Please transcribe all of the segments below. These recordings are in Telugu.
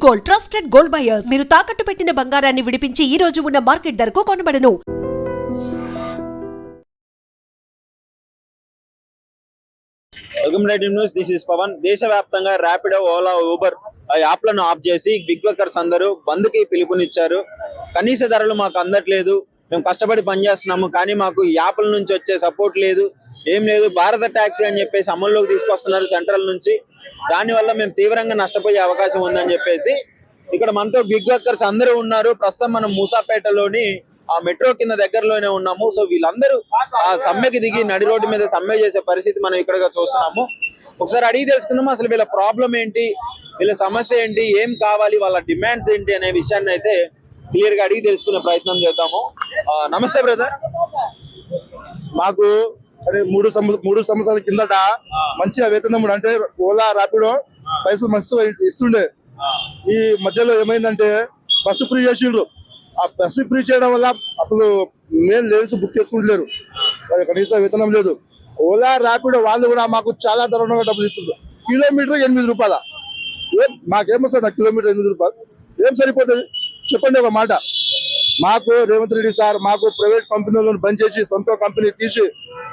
గోల్డ్ ట్రస్టెడ్ గోల్డ్ బయర్స్ మీరు తాకట్టు పెట్టిన బంగారాన్ని విడిపించి ఈ రోజు ఉన్న మార్కెట్ ధరకు కొనబడను. Welcome to news. This is Pavan. దేశవ్యాప్తంగా ర్యాపిడో, ఓలా, ఊబర్ యాప్లను ఆఫ్ చేసి బిగ్ వర్కర్స్ అందరూ బంద్ కి పిలుపునిచ్చారు. కనీస ధరలు మాకు అందట్లేదు, మేము కష్టపడి పనిచేస్తున్నాము, కానీ మాకు ఈ యాప్ల నుంచి వచ్చే సపోర్ట్ లేదు, ఏం లేదు. భారత ట్యాక్సీ అని చెప్పేసి అమల్లోకి తీసుకొస్తున్నారు సెంట్రల్ నుంచి. దానివల్ల మేము తీవ్రంగా నష్టపోయే అవకాశం ఉందని చెప్పేసి ఇక్కడ మనతో బిగ్ వర్కర్స్ అందరూ ఉన్నారు. ప్రస్తుతం మనం మూసాపేటలోని ఆ మెట్రో కింద దగ్గరలోనే ఉన్నాము. సో వీళ్ళందరూ ఆ సమ్మెకి దిగి నడి రోడ్డు మీద సమ్మె చేసే పరిస్థితి మనం ఇక్కడ చూస్తున్నాము. ఒకసారి అడిగి తెలుసుకుందాము అసలు వీళ్ళ ప్రాబ్లం ఏంటి, వీళ్ళ సమస్య ఏంటి, ఏం కావాలి, వాళ్ళ డిమాండ్స్ ఏంటి అనే విషయాన్ని అయితే క్లియర్ గా అడిగి తెలుసుకునే ప్రయత్నం చేద్దాము. నమస్తే బ్రదర్. మాకు మూడు సంవత్సరాల కిందట మంచిగా వేతనం అంటే ఓలా ర్యాపిడో పైసలు మస్తు ఇస్తుండే. ఈ మధ్యలో ఏమైందంటే బస్సు ఫ్రీ చేసిండ్రు. ఆ బస్సు ఫ్రీ చేయడం వల్ల అసలు మెయిన్ లేడీస్ బుక్ చేసుకుంటలేరు, కనీసం వేతనం లేదు. ఓలా ర్యాపిడో వాళ్ళు కూడా మాకు చాలా దారుణంగా డబ్బులు ఇస్తుండ్రు. కిలోమీటర్ 8 రూపాయల. మాకేమొస్తుంది కిలోమీటర్ 8 రూపాయలు? ఏం సరిపోతుంది చెప్పండి ఒక మాట. మాకు రేవంత్ రెడ్డి సార్ మాకు ప్రైవేట్ కంపెనీలను బంద్ చేసి సొంత కంపెనీ తీసి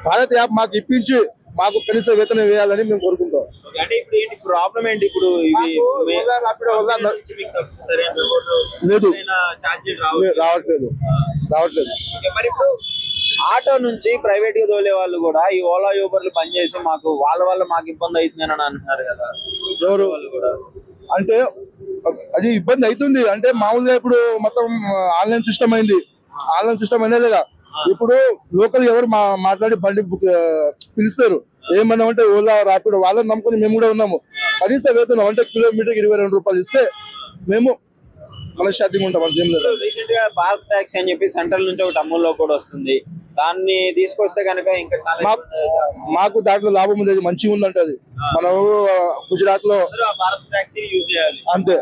భారత్ యాప్ మాకు ఇప్పించి మాకు కనీస వేతనం వేయాలని మేము కోరుకుంటాం. ప్రాబ్లం ఏంటి ఇప్పుడు? లేదు, రావట్లేదు. మరి ఇప్పుడు ఆటో నుంచి ప్రైవేట్ గా తోలే వాళ్ళు కూడా ఈ ఓలా యూబర్లు బంద్ చేసి మాకు వాళ్ళ మాకు ఇబ్బంది అవుతుందని అని అంటున్నారు కదా. ఎవరు అంటే అది ఇబ్బంది అవుతుంది అంటే మామూలుగా ఇప్పుడు మొత్తం ఆన్లైన్ సిస్టమ్ అయింది. ఆన్లైన్ సిస్టమ్ అనేది కదా ఇప్పుడు లోకల్ ఎవరు మాట్లాడి బండి పిలుస్తారు. ఏమన్నా అంటే ఓలా ర్యాపిడో వాళ్ళని నమ్ముకొని మేము కూడా ఉన్నాము. కనీస వేతనం అంటే కిలోమీటర్ 22 రూపాయలు ఇస్తే మేము మనశ్శాంతిగా ఉంటాం. అంతేం లేదు. రీసెంట్ గా భారత్ ట్యాక్సీ అని చెప్పి సెంట్రల్ నుంచి ఒకటి అమల్లో కూడా వస్తుంది. దాన్ని తీసుకొస్తే కనుక ఇంకా మాకు దాంట్లో లాభం ఉంది, మంచిగా ఉందంటే అది. మనం గుజరాత్ లో అంతే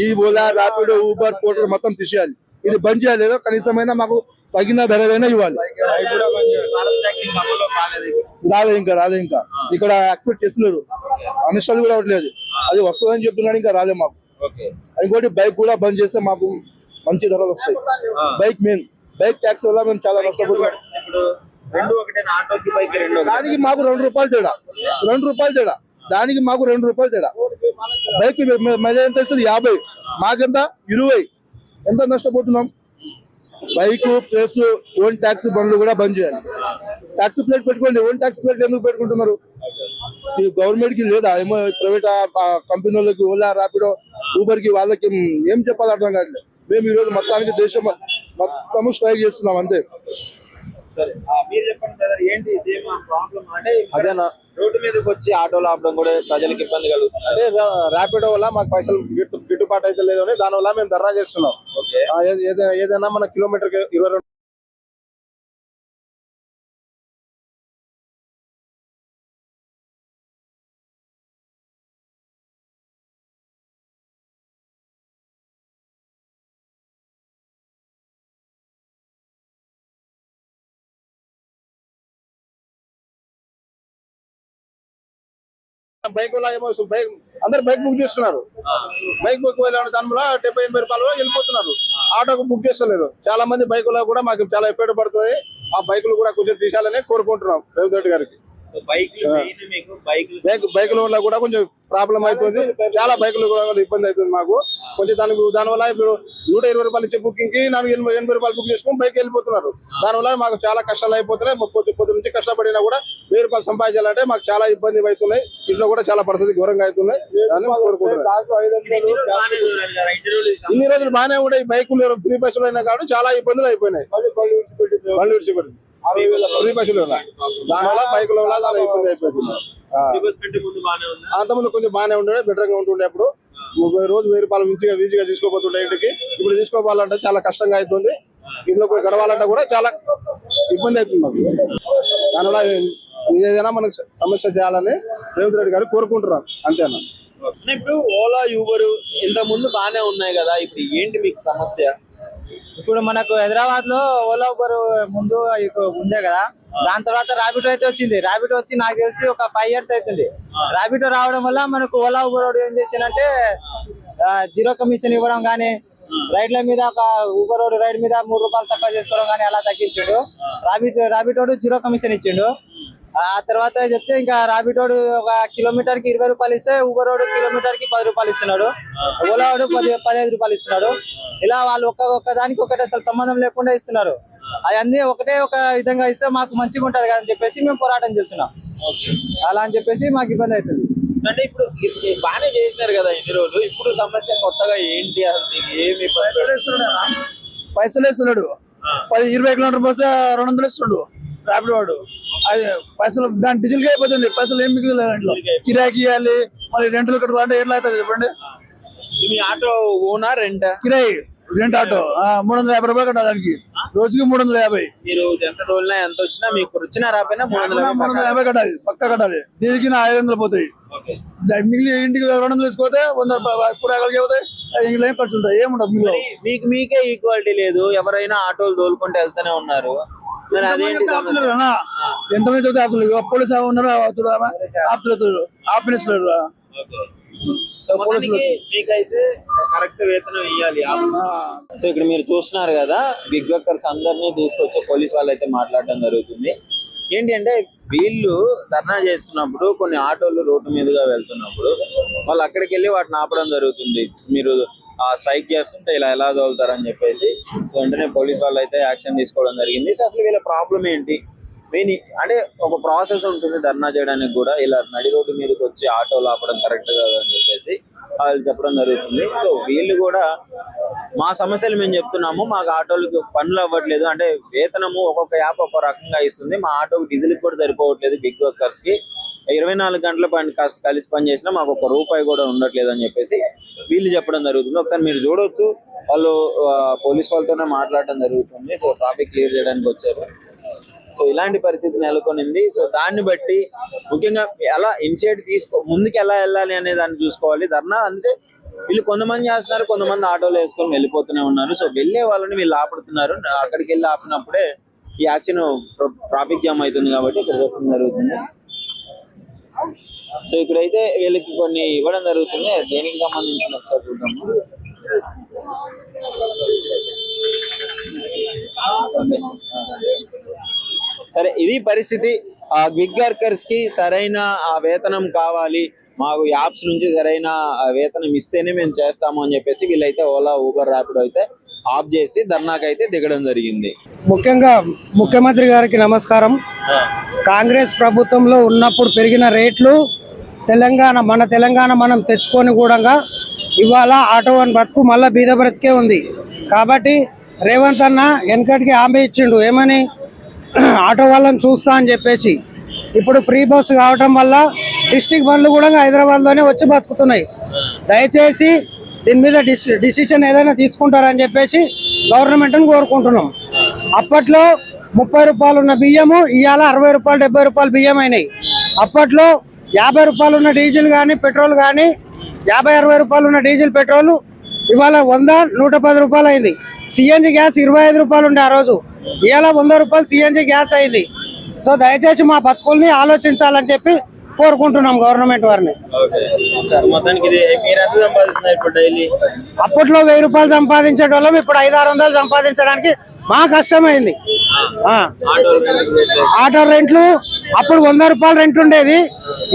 ఈ ఓలా ర్యాపిడో ఊబర్ పోర్టల్ మొత్తం తీసేయాలి, ఇది బంద్ చేయాలి. ఏదో కనీసమైనా మాకు తగిన ధరదైనా ఇవ్వాలి. రాలే ఇంకా ఇక్కడ ఎక్స్పెక్ట్ చేస్తున్నారు, అనిష్టాలు కూడా అవ్వట్లేదు. అది వస్తుందని చెప్తున్నాడు, ఇంకా రాలే మాకు. ఇంకోటి బైక్ కూడా బంద్ చేస్తే మాకు మంచి ధరలు వస్తాయి. బైక్ ట్యాక్స్ వల్ల మేము చాలా నష్టపోతున్నాం. దానికి మాకు 2 రూపాయలు తేడా, దానికి మాకు 2 రూపాయలు తేడా. బైక్ మళ్ళీ ఎంత ఇస్తుంది? 50, మాకెంత 20. ఎంత నష్టపోతున్నాం? బైక్ ప్లస్ ఓన్ ట్యాక్సీ బండ్లు కూడా బంద్ చేయాలి. ట్యాక్సీ ప్లేట్ పెట్టుకోండి, ఓన్ ట్యాక్సీ ప్లేట్ ఎందుకు పెట్టుకుంటున్నారు? ఈ గవర్నమెంట్ కి లేదా ఏమో ప్రైవేట్ కంపెనీ వాళ్ళకి ఓలా ర్యాపిడో ఊబర్ కి వాళ్ళకి ఏం చెప్పాలి అర్థం కావట్లేదు. మేము ఈ రోజు మొత్తానికి దేశం మొత్తము స్ట్రైక్ చేస్తున్నాం అంతే. మీరు చెప్పండి బ్రదర్, ఏంటి సేమ్ ప్రాబ్లం? అంటే అదేనా రోడ్డు మీదకి వచ్చి ఆటోలు ఆపడం కూడా ప్రజలకు ఇబ్బంది కలుగుతుంది. అంటే ర్యాపిడో వల్ల మాకు పైసలు గిట్టుబాటు అయితే లేదు అని దాని వల్ల మేము ధర్నా చేస్తున్నాం. ఏదైనా మన కిలోమీటర్ 22 బైక్ అందరు బైక్ బుక్ చేస్తున్నారు. బైక్ బుక్ దానివల్ల 70-80 రూపాయలు వెళ్ళిపోతున్నారు. ఆటోకు బుక్ చేస్తలేరు. చాలా మంది బైకులో కూడా మాకు చాలా ఎఫెక్ట్ పడుతుంది. ఆ బైకులు కూడా కొంచెం తీసాలని కోరుకుంటున్నాం రేవంత్ రెడ్డి గారికి. బైకుల వల్ల కూడా కొంచెం ప్రాబ్లం అవుతుంది. చాలా బైకులు కూడా ఇబ్బంది అవుతుంది మాకు కొంచెం. దానివల్ల ఇప్పుడు 120 రూపాయలు ఇచ్చే బుకింగ్ కి 80 రూపాయలు బుక్ చేసుకుని బైక్ వెళ్ళిపోతున్నారు. దానివల్ల మాకు చాలా కష్టాలు అయిపోతున్నాయి. పొద్దు నుంచి కష్టపడినా కూడా 1000 రూపాయలు సంపాదించాలంటే మాకు చాలా ఇబ్బంది అవుతున్నాయి. ఇంట్లో కూడా చాలా పరిస్థితి ఘోరంగా అవుతున్నాయి. ఇన్ని రోజులు బాగానే ఉన్నాయి. బైకులు ఫ్రీ బస్సులు అయినా కాబట్టి చాలా ఇబ్బందులు అయిపోయినాయి. బండి విడిచిపెట్టి ఫ్రీ బస్సులు దానివల్ల బైకుల వల్ల చాలా ఇబ్బంది అయిపోతుంది. అంతకుముందు కొంచెం బాగానే ఉండే, బెటర్ గా ఉంటుండే. అప్పుడు రోజు 1000 రూపాయలు ఈజీగా తీసుకోపోతుండే ఇంటికి. ఇప్పుడు తీసుకోవాలంటే చాలా కష్టంగా అవుతుంది. ఇంట్లో పోయి గడవాలంటే కూడా చాలా ఇబ్బంది అవుతుంది మాకు. దానివల్ల ఏదైనా మనకు సమస్య చేయాలని రేవంత్ రెడ్డి గారు కోరుకుంటున్నారు అంతేనా. ఇప్పుడు ఓలా యూబర్ ఇంత ముందు బాగానే ఉన్నాయి కదా, ఇప్పుడు ఏంటి మీకు సమస్య? ఇప్పుడు మనకు హైదరాబాద్ లో ఓలా ఊబర్ ముందు ఉందే కదా, దాని తర్వాత ర్యాపిడో అయితే వచ్చింది. ర్యాపిడో వచ్చి నాకు తెలిసి ఒక 5 years అవుతుంది. ర్యాపిడో రావడం వల్ల మనకు ఓలా ఊబర్ ఏం చేసిందంటే జీరో కమిషన్ ఇవ్వడం కానీ, రైడ్ల మీద ఒక ఊబర్ రోడ్ రైడ్ మీద 3 రూపాయలు తక్కువ చేసుకోవడం కానీ అలా తగ్గించిండు. రాబిటోడు జీరో కమిషన్ ఇచ్చిండు. ఆ తర్వాత చెప్తే ఇంకా రాబిటోడు ఒక కిలోమీటర్ కి 20 రూపాయలు ఇస్తే ఊబర్ రోడ్ కిలోమీటర్ కి 10 రూపాయలు ఇస్తున్నాడు. ఓలా వాడు 15 రూపాయలు ఇస్తున్నాడు. ఇలా వాళ్ళు ఒక్క దానికి ఒకటి అసలు సంబంధం లేకుండా ఇస్తున్నారు. అవన్నీ ఒకటే ఒక విధంగా ఇస్తే మాకు మంచిగా ఉంటది కదా అని చెప్పేసి మేము పోరాటం చేస్తున్నాం. అలా అని చెప్పేసి మాకు ఇబ్బంది అవుతుంది. అంటే ఇప్పుడు బాగానే చేసినారు కదా ఇన్ని రోజులు, ఇప్పుడు సమస్య కొత్తగా ఏంటి అసలు దీనికి ఏమి పైసలు వేస్తున్నాడు. 20 కిలోమీటర్ పోతే 200 ఇస్తున్నాడు రాపిడ్ వాడు. అది పైసలు దాని డీజిల్ కి అయిపోతుంది. పైసలు ఏం మిగిలిన దాంట్లో కిరాయికి ఇవ్వాలి, మళ్ళీ రెంట్లు కట్టుకోవాలంటే ఎట్లా అవుతుంది చెప్పండి. మీ ఆటో ఓనా రెంట్? కిరాయి రెంట్ ఆటో 350 రూపాయలు కట్టాలి దానికి, రోజుకి 350. మీరు ఎంత తోలినా ఎంత వచ్చినా మీకు వచ్చినా రాపోయినా 350 కట్టాలి, పక్క కట్టాలి. దీనికి 500 పోతాయి. మిగిలి ఇంటికి 200 వేసుకోతే 100 రూపాయలు కూరగాయలకి పోతాయి. ఇంట్లో ఏం ఖర్చు ఉంటాయి, ఏముండదు. మీకే ఈక్వాలిటీ లేదు, ఎవరైనా ఆటోలు తోలుకుంటూ వెళ్తూనే ఉన్నారు. మరి అదేంటి సమస్య? ఎంతమంది చదివితే ఆపులు పోలీసు ఉన్నారు, ఆపిస్తారు. మీకైతే కరెక్ట్ వేతనం ఇవ్వాలి. సో ఇక్కడ మీరు చూస్తున్నారు కదా, బిగ్ బక్కర్స్ అందరినీ తీసుకొచ్చి పోలీస్ వాళ్ళు అయితే మాట్లాడడం జరుగుతుంది. ఏంటి అంటే వీళ్ళు ధర్నా చేస్తున్నప్పుడు కొన్ని ఆటోలు రోడ్డు మీదుగా వెళ్తున్నప్పుడు వాళ్ళు అక్కడికి వెళ్ళి వాటిని ఆపడం జరుగుతుంది. మీరు స్ట్రైక్ చేస్తుంటే ఇలా ఎలా తోలుతారని చెప్పేసి వెంటనే పోలీస్ వాళ్ళు అయితే యాక్షన్ తీసుకోవడం జరిగింది. సో అసలు వీళ్ళ ప్రాబ్లం ఏంటి, మెయిన్ అంటే ఒక ప్రాసెస్ ఉంటుంది ధర్నా చేయడానికి కూడా. ఇలా నడి రోడ్డు మీదకి వచ్చి ఆటోలు ఆపడం కరెక్ట్ కాదు అని చెప్పేసి వాళ్ళు చెప్పడం జరుగుతుంది. సో వీళ్ళు కూడా మా సమస్యలు మేము చెప్తున్నాము, మాకు ఆటోలకి పనులు అవ్వట్లేదు, అంటే వేతనము ఒక్కొక్క యాప్ ఒక్కొక్క రకంగా ఇస్తుంది, మా ఆటోకి డీజిల్ కూడా సరిపోవట్లేదు, బిగ్ వర్కర్స్ కి 24 గంటల పని కలిసి పని చేసినా మాకు ₹1 కూడా ఉండట్లేదు అని చెప్పేసి వీళ్ళు చెప్పడం జరుగుతుంది. ఒకసారి మీరు చూడొచ్చు, వాళ్ళు పోలీస్ వాళ్ళతోనే మాట్లాడడం జరుగుతుంది. సో ట్రాఫిక్ క్లియర్ చేయడానికి వచ్చారు. సో ఇలాంటి పరిస్థితి నెలకొనింది. సో దాన్ని బట్టి ముఖ్యంగా ఎలా ఇనిషియేటివ్ ముందుకు ఎలా వెళ్ళాలి అనే దాన్ని చూసుకోవాలి. ధర్నా అంటే వీళ్ళు కొంతమంది చేస్తున్నారు, కొంతమంది ఆటోలు వేసుకొని వెళ్ళిపోతూనే ఉన్నారు. సో వెళ్ళే వాళ్ళని వీళ్ళు ఆపుతున్నారు. అక్కడికి వెళ్ళి ఆపినప్పుడే ఈ యాక్షన్ ట్రాఫిక్ జామ్ అవుతుంది కాబట్టి ఇక్కడ చెప్పడం జరుగుతుంది. సో ఇక్కడైతే వీళ్ళకి కొన్ని ఇవ్వడం జరుగుతుంది. దేనికి సంబంధించిన ఒకసారి చూద్దాము. సరే, ఇది పరిస్థితి. గిగ్ వర్కర్స్ కి సరైన వేతనం కావాలి, మాకు యాప్స్ నుంచి సరైన వేతనం ఇస్తేనే మేము చేస్తాము అని చెప్పేసి వీళ్ళైతే ఓలా ఊబర్ ర్యాపిడో అయితే ఆఫ్ చేసి ధర్నాకైతే దిగడం జరిగింది. ముఖ్యంగా ముఖ్యమంత్రి గారికి నమస్కారం. కాంగ్రెస్ ప్రభుత్వంలో ఉన్నప్పుడు పెరిగిన రేట్లు మన తెలంగాణ మనం తెచ్చుకొని కూడా ఇవాళ ఆటో అని బతుకు మళ్ళీ బీద బ్రతికే ఉంది. కాబట్టి రేవంత్ అన్న వెనకటికి హామీ ఇచ్చిండు, ఏమని, ఆటో వాళ్ళని చూస్తా అని చెప్పేసి. ఇప్పుడు ఫ్రీ బస్సు కావటం వల్ల డిస్ట్రిక్ట్ బండ్లు కూడా హైదరాబాద్లోనే వచ్చి బతుకుతున్నాయి. దయచేసి దీని మీద డిసిషన్ ఏదైనా తీసుకుంటారని చెప్పేసి గవర్నమెంట్ని కోరుకుంటున్నాం. అప్పట్లో 30 రూపాయలు ఉన్న బియ్యము ఇవాళ 60 రూపాయలు 70 రూపాయలు బియ్యం అయినాయి. అప్పట్లో 50 రూపాయలు ఉన్న డీజిల్ కానీ పెట్రోల్ కానీ 50-60 రూపాయలు ఉన్న డీజిల్ పెట్రోల్ ఇవాళ 100-110 రూపాయలు అయింది. సిఎన్జి గ్యాస్ 25 రూపాయలు ఉండే ఆ రోజు, ఇవాళ 100 రూపాయలు సిఎన్జి గ్యాస్ అయింది. సో దయచేసి మా బతుకుల్ని ఆలోచించాలని చెప్పి కోరుకుంటున్నాం గవర్నమెంట్ వారిని. అప్పట్లో 1000 రూపాయలు సంపాదించేటోళ్ళం, ఇప్పుడు 500-600 సంపాదించడానికి మా కష్టమైంది. ఆటో రెంట్లు అప్పుడు 100 రూపాయలు రెంట్ ఉండేది,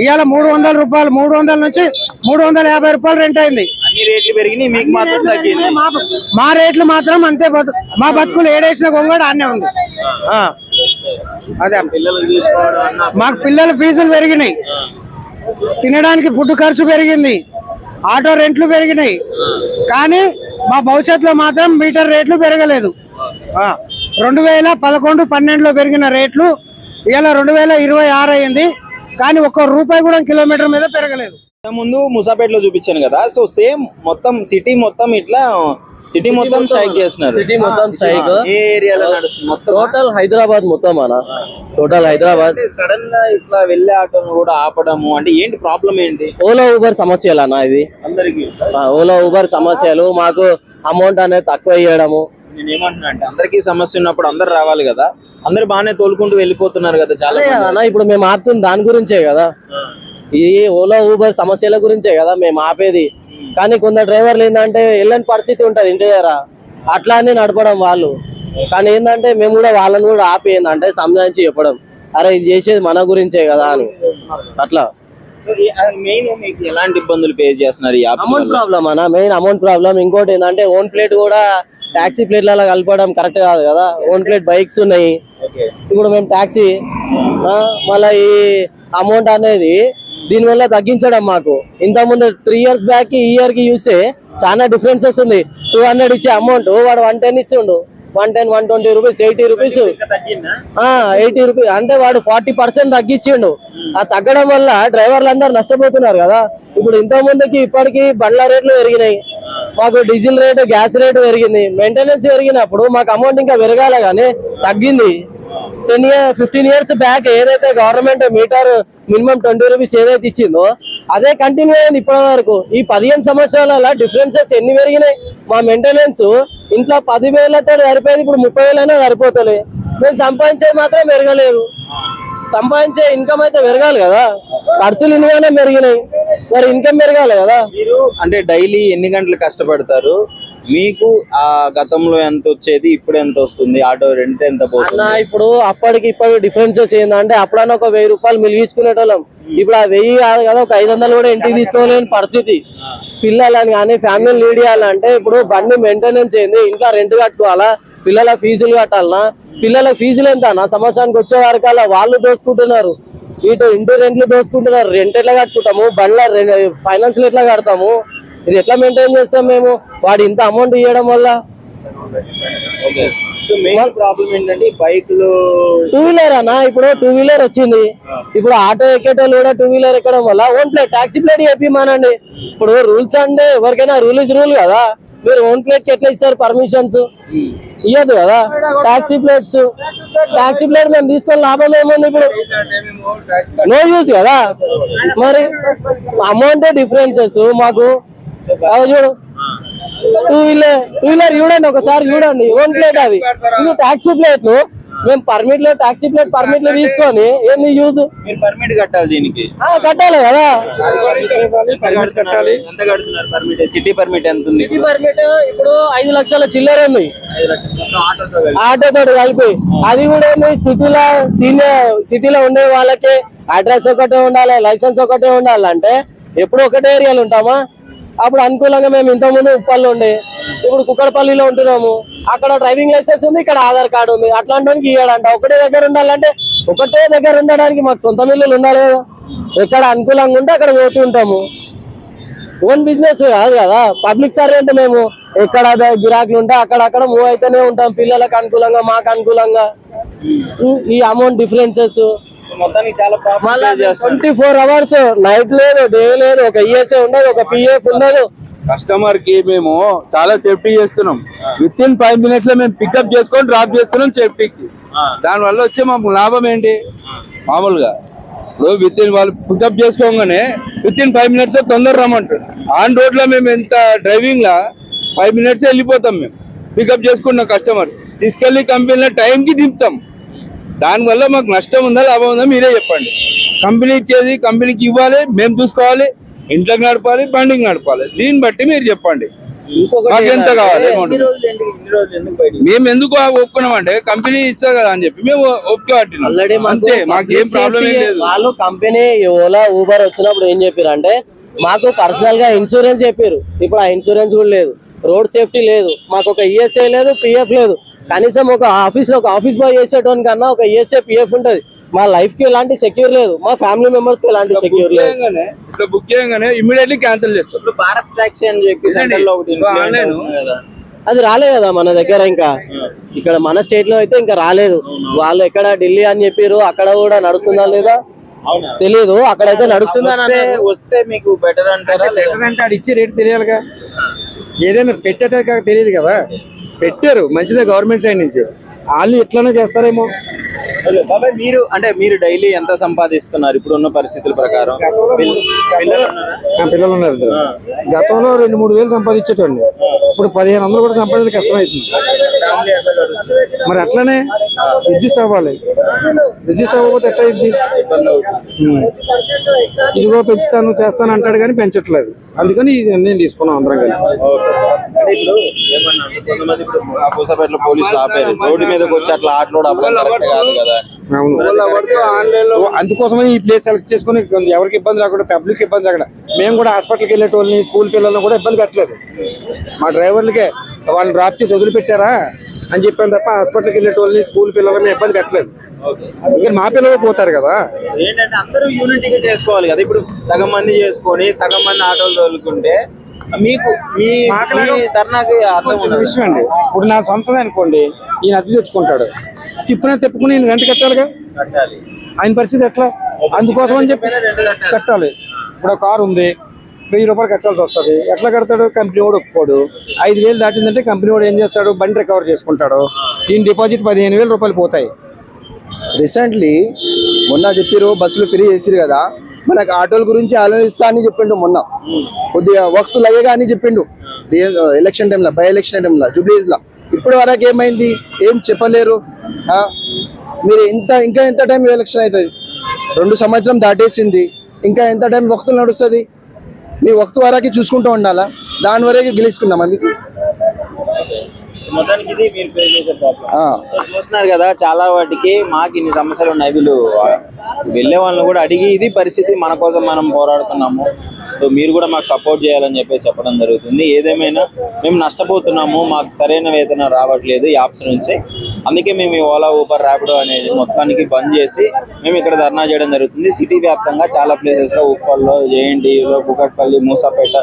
ఇవాళ 300 రూపాయలు, 300 నుంచి 350 రూపాయలు రెంట్ అయింది. మా రేట్లు మాత్రం అంతే, మా బతుకులు ఏడేసిన గొంగడు ఆడనే ఉంది. అదే మాకు పిల్లల ఫీజులు పెరిగినాయి, తినడానికి ఫుడ్ ఖర్చు పెరిగింది, ఆటో రెంట్లు పెరిగినాయి, కానీ మా భవిష్యత్తులో మాత్రం మీటర్ రేట్లు పెరగలేదు. 2011-12లో పెరిగిన రేట్లు ఇవాళ 2026 అయింది, కానీ ₹1 కూడా కిలోమీటర్ మీద పెరగలేదు. ముందు ముసాపేటలో చూపించాను కదా, సో సేమ్ మొత్తం సిటీ మొత్తం ఇట్లా సిటీ మొత్తం స్ట్రైక్ చేస్తున్నారు. సిటీ మొత్తం స్ట్రైక్, ఏ ఏరియాలో నడుస్తుంది మొత్తం? టోటల్ హైదరాబాద్ మొత్తం అన్న, టోటల్ హైదరాబాద్. సడన్ గా ఇట్లా వెళ్ళే ఆటోను కూడా ఆపడము అంటే ఏంటి ప్రాబ్లం ఏంటి? ఓలా ఊబర్ సమస్యలు అన్న ఇది అందరికి. ఓలా ఊబర్ సమస్యలు, మాకు అమౌంట్ అనేది తక్కువ ఇవ్వడము. నేను ఏమంటున్నా అంటే అందరికీ సమస్య ఉన్నప్పుడు అందరు రావాలి కదా, అందరు బాగానే తోలుకుంటూ వెళ్ళిపోతున్నారు కదా చాలా అన్న. ఇప్పుడు మేము ఆపుతుంది దాని గురించే కదా, ఈ ఓలా ఊబర్ సమస్యల గురించే కదా మేము ఆపేది. కానీ కొందరు డ్రైవర్లు ఏంటంటే వెళ్ళని పరిస్థితి ఉంటది ఇంటి దగ్గర, అట్లా అని నడపడం వాళ్ళు. కానీ ఏంటంటే మేము కూడా వాళ్ళని కూడా ఆపి ఏంటంటే సంజాయించి చెప్పడం, అరే ఇది చేసేది మన గురించే కదా అని. అట్లా మెయిన్ మీకు ఎలాంటి ఇబ్బందులు ఫేస్ చేస్తున్నారు ఈ యాప్స్ అమౌంట్ ప్రాబ్లమ్ అన్న, మెయిన్ అమౌంట్ ప్రాబ్లం. ఇంకోటి ఏంటంటే ఓన్ ప్లేట్ కూడా టాక్సీ ప్లేట్లలో కలపడం కరెక్ట్ కాదు కదా. ఓన్ ప్లేట్ బైక్స్ ఉన్నాయి, ఇప్పుడు మేము టాక్సీ మళ్ళీ ఈ అమౌంట్ అనేది దీనివల్ల తగ్గించడం. మాకు ఇంతకుముందు 3 years బ్యాక్ ఈ ఇయర్ కి చూస్తే చాలా డిఫరెన్సెస్ ఉంది. 200 ఇచ్చే అమౌంట్ వాడు 110 ఇస్తుండు, 110, 120 రూపీస్, 80 రూపీస్, 80 రూపీస్ అంటే వాడు 40% తగ్గించిండు. ఆ తగ్గడం వల్ల డ్రైవర్లు అందరు నష్టపోతున్నారు కదా. ఇప్పుడు ఇంత ముందుకి ఇప్పటికి బండ్ల రేట్లు పెరిగినాయి, మాకు డీజిల్ రేటు, గ్యాస్ రేటు పెరిగింది. మెయింటెనెన్స్ పెరిగినప్పుడు మాకు అమౌంట్ ఇంకా పెరగాలి కానీ తగ్గింది. 15 years బ్యాక్ ఏదైతే గవర్నమెంట్ మీటర్ మినిమం 20 రూపీస్ ఏదైతే ఇచ్చిందో అదే కంటిన్యూ అయింది ఇప్పటి వరకు. ఈ 15 సంవత్సరాల డిఫరెన్సెస్ ఎన్ని పెరిగినాయి. మా మెయింటెనెన్స్ ఇంట్లో 10,000తో సరిపోయేది, ఇప్పుడు 30,000 సరిపోతలే. మేము సంపాదించేది మాత్రం పెరగలేదు. సంపాదించే ఇన్కమ్ అయితే పెరగాలి కదా, ఖర్చులు ఇన్నిగానే పెరిగినాయి, మరి ఇన్కమ్ పెరగాలి కదా. మీరు అంటే డైలీ ఎన్ని గంటలు కష్టపడతారు? మీకు ఆ గతంలో ఎంత వచ్చేది, ఇప్పుడు ఎంత వస్తుంది? ఆటో రెంట్ ఎంత పోతుంది? అన్న ఇప్పుడు అప్పటికి ఇప్పటికి డిఫరెన్సెస్ ఏంటంటే అప్పుడన్నా ఒక 1000 రూపాయలు మిలిగించుకునేటోళ్ళం. ఇప్పుడు ఆ 1000 కాదు కదా, ఒక 500 కూడా ఇంటికి తీసుకోలేని పరిస్థితి. పిల్లలని కానీ ఫ్యామిలీని లీడ్ చేయాలంటే ఇప్పుడు బండి మెయింటెనెన్స్ ఏంది, ఇంట్లో రెంట్ కట్టుకోవాలా, పిల్లల ఫీజులు కట్టాలనా, పిల్లల ఫీజులు ఎంత అన్న సంవత్సరానికి వచ్చే వరకల్లా వాళ్ళు దోసుకుంటున్నారు. ఇటు ఇంటి రెంట్లు దోసుకుంటున్నారు. రెంట్ ఎట్లా కట్టుకుంటాము, బండ్ల ఫైనాన్స్ ఎట్లా కడతాము, ఇది ఎట్లా మెయింటైన్ చేస్తాం మేము వాడు ఇంత అమౌంట్ ఇవ్వడం వల్ల. మెయిన్ ప్రాబ్లం ఏంటంటే బైక్లు, 2 వీలర్ అన్న, ఇప్పుడు 2 వీలర్ వచ్చింది. ఇప్పుడు ఆటో ఎక్కేటోళ్ళు కూడా 2 వీలర్ ఎక్కడం వల్ల ఓన్ ప్లేట్, టాక్సీ ప్లేట్ చెప్పిమానండి. ఇప్పుడు రూల్స్ అంటే ఎవరికైనా రూల్ ఇస్ రూల్ కదా. మీరు ఓన్ ప్లేట్ కి ఎట్లా ఇస్తారు పర్మిషన్స్? ఇవ్వదు కదా. టాక్సీ ప్లేట్ మేము తీసుకొని లాభం ఏముంది? ఇప్పుడు నో యూస్ కదా. మరి అమౌంట్ డిఫరెన్సెస్ మాకు చూడు. 2 వీలర్ చూడండి, ఒకసారి చూడండి, ఓన్ ప్లేట్ అది, ఇది టాక్సీ ప్లేట్లు. మేము టాక్సీ ప్లేట్ పర్మిట్లు తీసుకొని ఏంది యూజ్? మీరు పర్మిట్ కట్టాలి, దీనికి కట్టాలి కదా. కట్టాలి. ఎంత కడుతున్నారు పర్మిట్? సిటీ పర్మిట్ ఎంత ఉంది? సిటీ పర్మిట్ ఇప్పుడు 5 లక్షల చిల్లర ఉంది ఆటోతో కలిపి. అది కూడా ఏంది, సిటీలో ఉండే వాళ్ళకి అడ్రస్ ఒకటే ఉండాలి, లైసెన్స్ ఒకటే ఉండాలంటే ఎప్పుడు ఒకటే ఏరియాలో ఉంటామా? అప్పుడు అనుకూలంగా మేము ఇంతకుముందు ఉప్పల్లో ఉండే, ఇప్పుడు కుక్కడపల్లిలో ఉంటున్నాము. అక్కడ డ్రైవింగ్ లైసెన్స్ ఉంది, ఇక్కడ ఆధార్ కార్డు ఉంది. అట్లాంటి ఇవ్వడంట. ఒకటే దగ్గర ఉండాలంటే ఒకటే దగ్గర ఉండడానికి మాకు సొంత మిల్లులు ఉండాలి కదా. ఎక్కడ అనుకూలంగా ఉంటే అక్కడ పోతూ ఉంటాము. ఓన్ బిజినెస్ కాదు కదా, పబ్లిక్ సర్వెంట్ మేము. ఎక్కడ గిరాకులు ఉంటే అక్కడక్కడ మూవ్ అయితేనే ఉంటాం, పిల్లలకు అనుకూలంగా, మాకు అనుకూలంగా. ఈ అమౌంట్ డిఫరెన్సెస్ మొత్తానికి చాలా 24 hours నైట్ లేదు, డే లేదు, ఒక ఈఎస్ఐ ఉండదు, ఒక పిఎఫ్ ఉండదు. కస్టమర్ కి మేము చాలా సేఫ్టీ చేస్తున్నాం. విత్ ఇన్ 5 minutes లో మేము పికప్ చేసుకొని డ్రాప్ చేస్తున్నాం సేఫ్టీకి. దాని వల్ల వచ్చే మాకు లాభం ఏంటి? మామూలుగా ఇప్పుడు వాళ్ళు పికప్ చేసుకోగానే విత్ ఇన్ 5 minutes లో తొందర రమ్మంటారు. ఆన్ రోడ్ లో మేము ఎంత డ్రైవింగ్ లా 5 minutes వెళ్ళిపోతాం. మేము పికప్ చేసుకున్న కస్టమర్ తీసుకెళ్లి కంపెనీలో టైంకి దింపుతాం. దానివల్ల మాకు నష్టం ఉందా లాభం ఉందా మీరే చెప్పండి. కంపెనీ ఇచ్చేది కంపెనీకి ఇవ్వాలి, మేము చూసుకోవాలి, ఇంట్లోకి నడపాలి, బండికి నడపాలి. దీన్ని బట్టి మీరు చెప్పండి మాకు ఎంత కావాలి. మేము ఎందుకు ఒప్పుకున్నామంటే కంపెనీ ఇస్తా కదా అని చెప్పి మేము ఒప్పుకోబట్టినాం, అంతే. మాకు ఏం ప్రాబ్లం ఏం లేదు. వాళ్ళు కంపెనీ ఓలా ఊబర్ వచ్చినప్పుడు ఏం చెప్పారు అంటే మాకు పర్సనల్ గా ఇన్సూరెన్స్ చెప్పారు. ఇప్పుడు ఆ ఇన్సూరెన్స్ కూడా లేదు, రోడ్ సేఫ్టీ లేదు, మాకు ఒక ఈఎస్ఐ లేదు, పిఎఫ్ లేదు. కనీసం ఒక ఆఫీస్ బాయ్ చేసేటోని కన్నా ఒక ఈఎస్ఐ పిఎఫ్ ఉంటది. మా లైఫ్ కి ఎలాంటి సెక్యూర్ లేదు, మా ఫ్యామిలీ మెంబర్స్ కి ఎలాంటి సెక్యూర్ లేదు. ఇట్లా బుక్ చేయగానే ఇమ్మీడియట్లీ క్యాన్సిల్ చేస్తాం. ఇప్పుడు భారత్ టాక్సీ అని చెప్పి సెంటర్ లో ఒకటి అది రాలేదు కదా మన దగ్గర. ఇంకా ఇక్కడ మన స్టేట్ లో అయితే ఇంకా రాలేదు. వాళ్ళు ఎక్కడ ఢిల్లీ అని చెప్పారు, అక్కడ కూడా నడుస్తుందా లేదా తెలియదు. అక్కడైతే నడుస్తుందా వస్తే మీకు బెటర్ అంటారా? అంటే ఇచ్చే రేట్ తెలియాలిగా, ఏదైనా పెట్టేట తెలియదు కదా. పెట్టారు మంచిదే గవర్నమెంట్ సైడ్ నుంచి, వాళ్ళు ఎట్లనే చేస్తారేమో. బాబాయ్ మీరు డైలీ ఎంత సంపాదిస్తున్నారు ఇప్పుడు ఉన్న పరిస్థితుల ప్రకారం? పిల్లలు ఉన్నారు ఇద్దరు. గతంలో 2-3 వేలు సంపాదించేటండి, ఇప్పుడు 1500 కూడా సంపాదించడం కష్టం అవుతుంది. మరి అట్లనే అడ్జస్ట్ అవ్వాలి. రిజిస్టర్ అవ్వకపోతే ఎట్లా అయింది? ఇదిగో పెంచుతాను చేస్తాను అంటాడు కానీ పెంచట్లేదు. అందుకని ఈ నిర్ణయం తీసుకున్నాం అందరం కలిసి. అంటే ఇప్పుడు ఏమన్నా అంటే కొంతమంది ఇప్పుడు ఆ పూసపేటలో పోలీసులు ఆపారు, రోడ్డు మీదకి వచ్చి అట్లా ఆటలు ఆపడం కరెక్ట్ కాదు కదా. అవును, అందుకోసమే ఈ ప్లేస్ సెలెక్ట్ చేసుకుని ఎవరికి ఇబ్బంది రాకుండా, పబ్లిక్ ఇబ్బంది రాకుండా. మేము కూడా హాస్పిటల్కి వెళ్ళేటోళ్ళని, స్కూల్ పిల్లల్ని కూడా ఇబ్బంది పెట్టలేదు. మా డ్రైవర్లకే వాళ్ళని డ్రాప్ చేసి వదిలిపెట్టారా అని చెప్పాను తప్ప హాస్పిటల్కి వెళ్ళేటోళ్ళని, స్కూల్ పిల్లలని ఇబ్బంది పెట్టలేదు. ఎందుకంటే మా పిల్లలు పోతారు కదా. ఏంటంటే అందరూ యూనిటీగా చేసుకోవాలి కదా. ఇప్పుడు సగం మంది చేసుకొని సగం మంది ఆటోలు తోలుకుంటే మీకు మీ ధర్నాకి అర్థం చిన్న విషయం అండి. ఇప్పుడు నా సొంతమే అనుకోండి, ఈయన అద్దె తెచ్చుకుంటాడు, తిప్పుకుని ఈయన రెంట్ కట్టాలిగా. ఆయన పరిస్థితి ఎట్లా? అందుకోసం అని చెప్పి కట్టాలి. ఇప్పుడు ఒక కారు ఉంది, 1000 రూపాయలు కట్టాల్సి వస్తుంది. ఎట్లా కడతాడు? కంపెనీ వాడు ఒప్పుకోడు. 5000 దాటిందంటే కంపెనీ వాడు ఏం చేస్తాడు? బండి రికవర్ చేసుకుంటాడు. ఈయన డిపాజిట్ 15,000 రూపాయలు పోతాయి. రీసెంట్లీ మొన్న చెప్పిరు బస్సులు ఫ్రీ చేసిరు కదా, మనకు ఆటోల గురించి ఆలోచిస్తా అని చెప్పిండు. మొన్న కొద్దిగా వక్తు లగేగా అని చెప్పిండు ఎలక్షన్ టైంలో, బై ఎలక్షన్ టైంలో జూబ్లీస్ లో. ఇప్పటి వరకు ఏమైంది? ఏం చెప్పలేరు. మీరు ఇంకా ఎంత టైం ఎలక్షన్ అవుతుంది? 2 సంవత్సరం దాటేసింది, ఇంకా ఎంత టైం వక్తులు నడుస్తుంది? మీ వక్తు వరకు చూసుకుంటూ ఉండాలా? దాని వరకు గెలుచుకున్నామా మీకు? మొత్తానికి ఇది మీరు పే చేసే ప్రాబ్లం. సో చూస్తున్నారు కదా, చాలా వాటికి మాకు ఇన్ని సమస్యలు ఉన్నాయి. వీళ్ళు వెళ్ళే వాళ్ళని కూడా అడిగి ఇది పరిస్థితి, మన కోసం మనం పోరాడుతున్నాము, సో మీరు కూడా మాకు సపోర్ట్ చేయాలని చెప్పేసి చెప్పడం జరుగుతుంది. ఏదేమైనా మేము నష్టపోతున్నాము, మాకు సరైన వేతనం రావట్లేదు ఈ యాప్స్ నుంచి. అందుకే మేము ఈ ఓలా, ఊబర్, ర్యాపిడో అనేది మొత్తానికి బంద్ చేసి మేము ఇక్కడ ధర్నా చేయడం జరుగుతుంది. సిటీ వ్యాప్తంగా చాలా ప్లేసెస్లో, ఉప్పల్లో, జేఎన్టీయూలో, కూకట్పల్లి, మూసాపేట,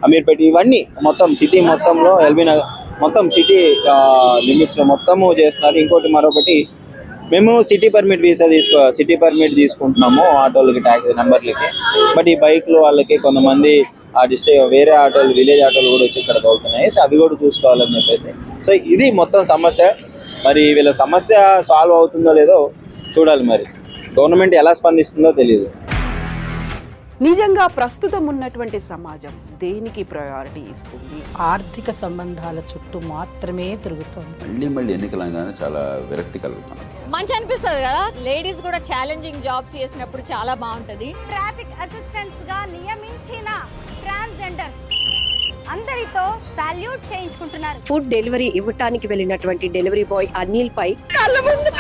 అమీర్పేట, ఇవన్నీ మొత్తం సిటీ మొత్తంలో, ఎల్బీ నగర్ మొత్తం సిటీ లిమిట్స్ లో మొత్తము చేస్తున్నారు. ఇంకోటి మరొకటి, మేము సిటీ పర్మిట్ తీసుకుంటున్నాము ఆటోలకి, ట్యాక్సీ నెంబర్లకి. బట్ ఈ బైక్లు వాళ్ళకి కొంతమంది ఆ డిస్ట్రిక్ట్ వేరే ఆటోలు, విలేజ్ ఆటోలు కూడా వచ్చి ఇక్కడ తోలుతున్నాయి. సో అవి కూడా చూసుకోవాలని చెప్పేసి. సో ఇది మొత్తం సమస్య. మరి వీళ్ళ సమస్య సాల్వ్ అవుతుందో లేదో చూడాలి. మరి గవర్నమెంట్ ఎలా స్పందిస్తుందో తెలియదు. నిజంగా ప్రస్తుతం ఉన్నటువంటి సమాజం దేనికి ప్రయారిటీ ఇస్తుంది? ఆర్థిక సంబంధాల చుట్టూ మాత్రమే తిరుగుతుంది. మళ్ళీ ఎన్నికలంగానే చాలా విరక్తి కలుగుతాను. మంచి అనిపిస్తుంది కదా, లేడీస్ కూడా ఛాలెంజింగ్ జాబ్స్ చేసినప్పుడు చాలా బాగుంటది. ట్రాఫిక్ అసిస్టెంట్స్ గా నియమించిన ట్రాన్స్జెండర్స్ అందరితో సాల్యూట్ చేయించుకుంటున్నారు. ఫుడ్ డెలివరీ ఇవ్వటానికి వెళ్ళినటువంటి డెలివరీ బాయ్ అనిల్ పై కళ్ళ ముందు